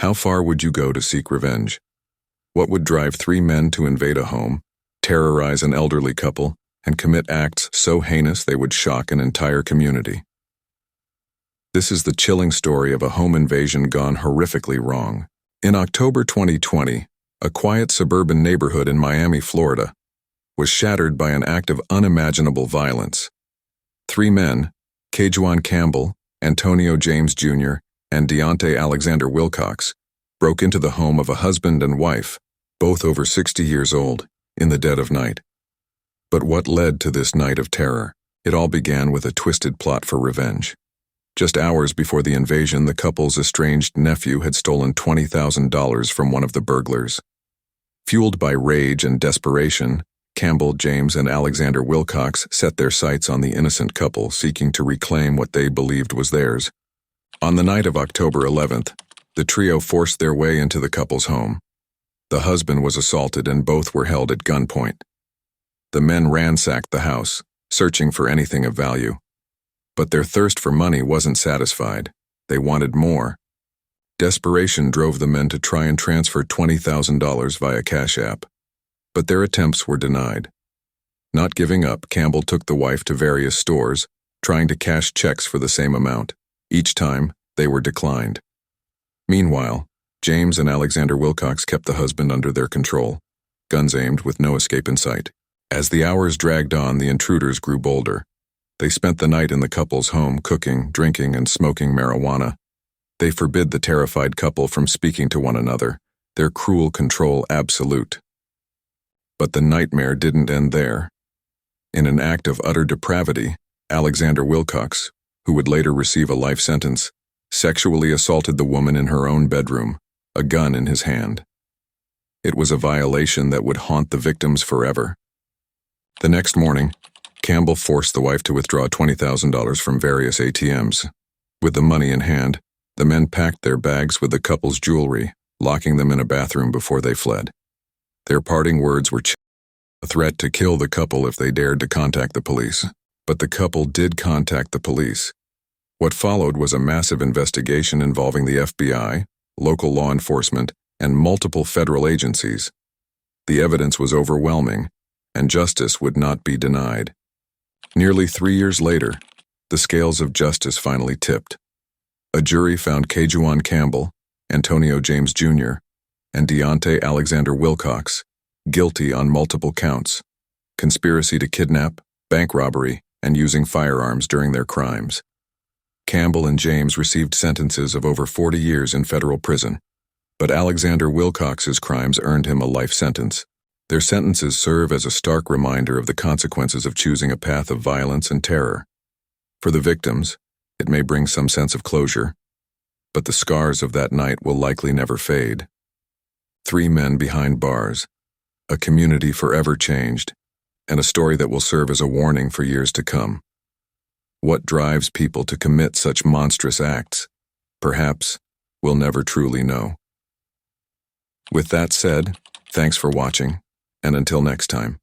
How far would you go to seek revenge? What would drive three men to invade a home, terrorize an elderly couple, and commit acts so heinous they would shock an entire community? This is the chilling story of a home invasion gone horrifically wrong. In October 2020, a quiet suburban neighborhood in Miami, Florida, was shattered by an act of unimaginable violence. Three men, Kajuan Campbell, Antonio James Jr., and Deontay Alexander-Wilcox, broke into the home of a husband and wife, both over 60 years old, in the dead of night. But what led to this night of terror? It all began with a twisted plot for revenge. Just hours before the invasion, the couple's estranged nephew had stolen $20,000 from one of the burglars. Fueled by rage and desperation, Campbell, James, and Alexander-Wilcox set their sights on the innocent couple, seeking to reclaim what they believed was theirs. On the night of October 11th, the trio forced their way into the couple's home. The husband was assaulted and both were held at gunpoint. The men ransacked the house, searching for anything of value. But their thirst for money wasn't satisfied. They wanted more. Desperation drove the men to try and transfer $20,000 via Cash App. But their attempts were denied. Not giving up, Campbell took the wife to various stores, trying to cash checks for the same amount. Each time, they were declined. Meanwhile, James and Alexander-Wilcox kept the husband under their control, guns aimed with no escape in sight. As the hours dragged on, the intruders grew bolder. They spent the night in the couple's home, cooking, drinking, and smoking marijuana. They forbid the terrified couple from speaking to one another, their cruel control absolute. But the nightmare didn't end there. In an act of utter depravity, Alexander-Wilcox, who would later receive a life sentence, sexually assaulted the woman in her own bedroom, a gun in his hand. It was a violation that would haunt the victims forever. The next morning, Campbell forced the wife to withdraw $20,000 from various ATMs. With the money in hand, the men packed their bags with the couple's jewelry, locking them in a bathroom before they fled. Their parting words were a threat to kill the couple if they dared to contact the police. But the couple did contact the police. What followed was a massive investigation involving the FBI, local law enforcement, and multiple federal agencies. The evidence was overwhelming, and justice would not be denied. Nearly 3 years later, the scales of justice finally tipped. A jury found Kajuan Campbell, Antonio James Jr., and Deontay Alexander-Wilcox guilty on multiple counts: conspiracy to kidnap, bank robbery, and using firearms during their crimes. Campbell and James received sentences of over 40 years in federal prison, but Alexander-Wilcox's crimes earned him a life sentence. Their sentences serve as a stark reminder of the consequences of choosing a path of violence and terror. For the victims, it may bring some sense of closure, but the scars of that night will likely never fade. 3 men behind bars, a community forever changed, and a story that will serve as a warning for years to come. What drives people to commit such monstrous acts? Perhaps we'll never truly know. With that said, thanks for watching, and until next time.